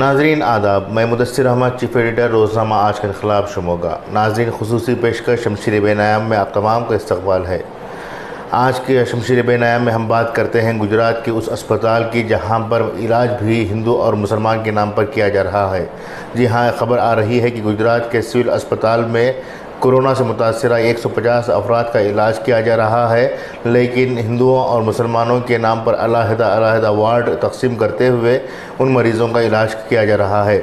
ناظرین آداب، میں مدثر احمد، چیف ایڈیٹر روزنامہ آج کا انقلاب شموگا۔ ناظرین، خصوصی پیشکش شمشیر بے نیام میں آپ تمام کا استقبال ہے۔ آج کے شمشیر بے نیام میں ہم بات کرتے ہیں گجرات کے اس اسپتال کی جہاں پر علاج بھی ہندو اور مسلمان کے نام پر کیا جا رہا ہے۔ جی ہاں، خبر آ رہی ہے کہ گجرات کے سول اسپتال میں کورونا سے متاثرہ 150 افراد کا علاج کیا جا رہا ہے، لیکن ہندوؤں اور مسلمانوں کے نام پر علیحدہ وارڈ تقسیم کرتے ہوئے ان مریضوں کا علاج کیا جا رہا ہے۔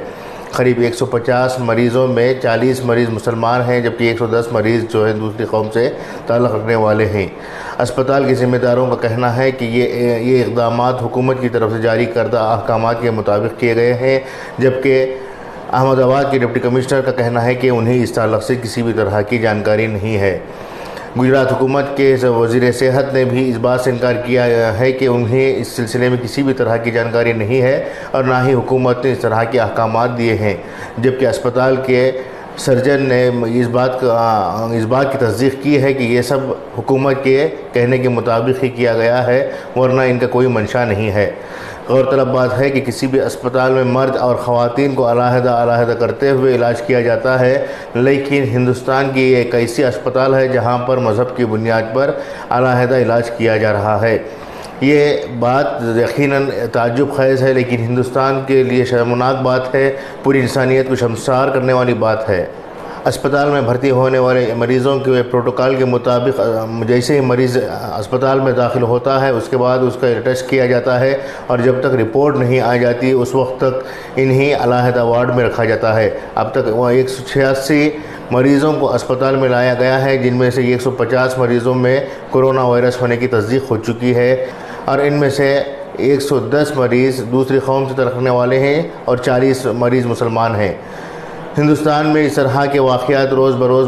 قریب 150 مریضوں میں 40 مریض مسلمان ہیں، جبکہ 110 مریض جو ہیں دوسری قوم سے تعلق رکھنے والے ہیں۔ اسپتال کے ذمہ داروں کا کہنا ہے کہ یہ اقدامات حکومت کی طرف سے جاری کردہ احکامات کے مطابق کیے گئے ہیں، جبکہ احمد آباد کے ڈپٹی کمشنر کا کہنا ہے کہ انہیں اس تعلق سے کسی بھی طرح کی جانکاری نہیں ہے۔ گجرات حکومت کے وزیر صحت نے بھی اس بات سے انکار کیا ہے کہ انہیں اس سلسلے میں کسی بھی طرح کی جانکاری نہیں ہے اور نہ ہی حکومت نے اس طرح کے احکامات دیے ہیں، جبکہ اسپتال کے سرجن نے اس بات کی تصدیق کی ہے کہ یہ سب حکومت کے کہنے کے مطابق ہی کیا گیا ہے، ورنہ ان کا کوئی منشا نہیں ہے۔ غورطلب بات ہے کہ کسی بھی اسپتال میں مرد اور خواتین کو علیحدہ کرتے ہوئے علاج کیا جاتا ہے، لیکن ہندوستان کی ایک ایسی اسپتال ہے جہاں پر مذہب کی بنیاد پر علیحدہ علاج کیا جا رہا ہے۔ یہ بات یقیناً تعجب خیز ہے، لیکن ہندوستان کے لیے شرمناک بات ہے، پوری انسانیت کو شرمسار کرنے والی بات ہے۔ اسپتال میں بھرتی ہونے والے مریضوں کے پروٹوکول کے مطابق جیسے ہی مریض اسپتال میں داخل ہوتا ہے اس کے بعد اس کا ٹیسٹ کیا جاتا ہے، اور جب تک رپورٹ نہیں آ جاتی اس وقت تک انہیں علیحدہ وارڈ میں رکھا جاتا ہے۔ اب تک 186 مریضوں کو اسپتال میں لایا گیا ہے، جن میں سے 150 مریضوں میں کورونا وائرس ہونے کی تصدیق ہو چکی ہے، اور ان میں سے 110 مریض دوسری قوم سے رکھنے والے ہیں اور 40 مریض مسلمان ہیں۔ ہندوستان میں اس طرح کے واقعات روز بروز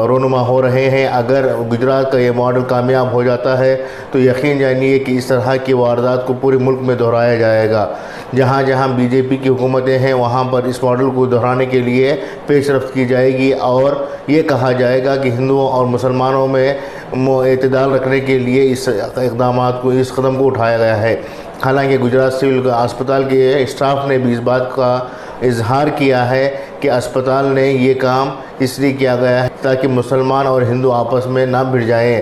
رونما ہو رہے ہیں۔ اگر گجرات کا یہ ماڈل کامیاب ہو جاتا ہے تو یقین جانیے کہ اس طرح کی واردات کو پورے ملک میں دہرایا جائے گا۔ جہاں جہاں بی جے پی کی حکومتیں ہیں وہاں پر اس ماڈل کو دہرانے کے لیے پیش رفت کی جائے گی، اور یہ کہا جائے گا کہ ہندوؤں اور مسلمانوں میں اعتدال رکھنے کے لیے اس قدم کو اٹھایا گیا ہے۔ حالانکہ گجرات سول اسپتال کے اسٹاف نے بھی اس بات کا اظہار کیا ہے کہ اسپتال نے یہ کام اس لیے کیا گیا ہے تاکہ مسلمان اور ہندو آپس میں نہ بھڑ جائیں۔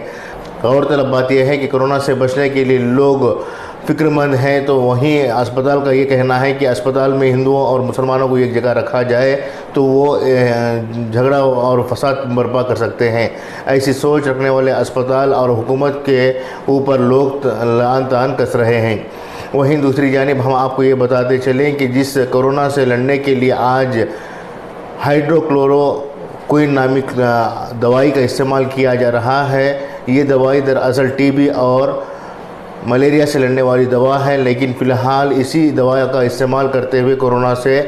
غورطلب بات یہ ہے کہ کورونا سے بچنے کے لیے لوگ فکر مند ہیں، تو وہیں اسپتال کا یہ کہنا ہے کہ اسپتال میں ہندوؤں اور مسلمانوں کو ایک جگہ رکھا جائے تو وہ جھگڑا اور فساد برپا کر سکتے ہیں۔ ایسی سوچ رکھنے والے اسپتال اور حکومت کے اوپر لوگ لعن طعن کس رہے ہیں۔ وہیں دوسری جانب ہم آپ کو یہ بتاتے چلیں کہ جس کورونا سے لڑنے کے لیے آج ہائیڈروکلوروکوئن نامی دوائی کا استعمال کیا جا رہا ہے، یہ دوائی دراصل ٹی بی اور ملیریا سے لڑنے والی دوا ہے، لیکن فی الحال اسی دوا کا استعمال کرتے ہوئے کورونا سے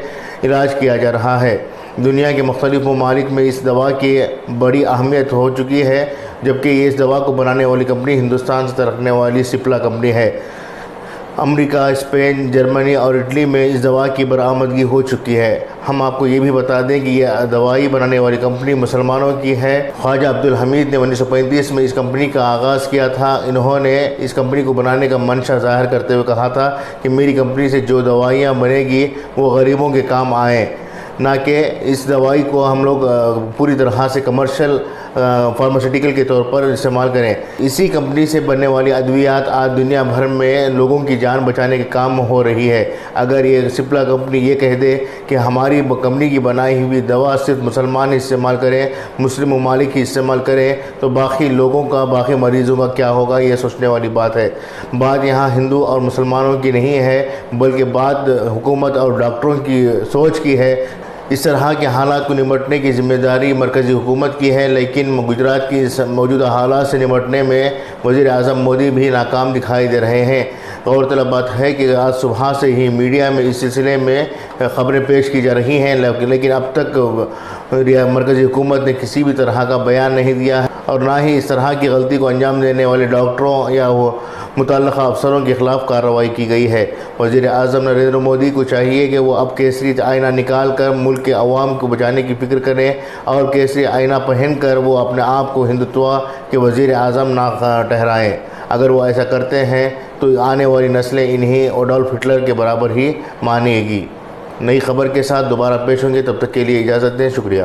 علاج کیا جا رہا ہے۔ دنیا کے مختلف ممالک میں اس دوا کی بڑی اہمیت ہو چکی ہے، جبکہ یہ اس دوا کو بنانے والی کمپنی ہندوستان سے رکھنے والی سپلا کمپنی ہے۔ امریکہ، اسپین، جرمنی اور اٹلی میں اس دوا کی برآمدگی ہو چکی ہے۔ ہم آپ کو یہ بھی بتا دیں کہ یہ دوائی بنانے والی کمپنی مسلمانوں کی ہے۔ خواجہ عبدالحمید نے 1935 میں اس کمپنی کا آغاز کیا تھا۔ انہوں نے اس کمپنی کو بنانے کا منشا ظاہر کرتے ہوئے کہا تھا کہ میری کمپنی سے جو دوائیاں بنے گی وہ غریبوں کے کام آئیں، نہ کہ اس دوائی کو ہم لوگ پوری طرح سے کمرشل فارماسیوٹیکل کے طور پر استعمال کریں۔ اسی کمپنی سے بننے والی ادویات آج دنیا بھر میں لوگوں کی جان بچانے کے کام ہو رہی ہے۔ اگر یہ سپلا کمپنی یہ کہہ دے کہ ہماری کمپنی کی بنائی ہوئی دوا صرف مسلمان استعمال کریں، مسلم ممالک ہی استعمال کریں، تو باقی لوگوں کا، باقی مریضوں کا کیا ہوگا؟ یہ سوچنے والی بات ہے۔ بات یہاں ہندو اور مسلمانوں کی نہیں ہے، بلکہ بات حکومت اور ڈاکٹروں کی سوچ کی ہے۔ اس طرح کے حالات کو نمٹنے کی ذمہ داری مرکزی حکومت کی ہے، لیکن گجرات کی موجودہ حالات سے نمٹنے میں وزیر اعظم مودی بھی ناکام دکھائی دے رہے ہیں۔ غورطلب بات ہے کہ آج صبح سے ہی میڈیا میں اس سلسلے میں خبریں پیش کی جا رہی ہیں، لیکن اب تک مرکزی حکومت نے کسی بھی طرح کا بیان نہیں دیا ہے، اور نہ ہی اس طرح کی غلطی کو انجام دینے والے ڈاکٹروں یا متعلقہ افسروں کے خلاف کارروائی کی گئی ہے۔ وزیر اعظم نریندر مودی کو چاہیے کہ وہ اب کیسری آئینہ نکال کر ملک کے عوام کو بچانے کی فکر کریں، اور کیسری آئینہ پہن کر وہ اپنے آپ کو ہندوتوا کے وزیر اعظم نہ ٹھہرائیں۔ اگر وہ ایسا کرتے ہیں تو آنے والی نسلیں انہیں ایڈولف ہٹلر کے برابر ہی مانے گی۔ نئی خبر کے ساتھ دوبارہ پیش ہوں گے، تب تک کے لیے اجازت دیں، شکریہ۔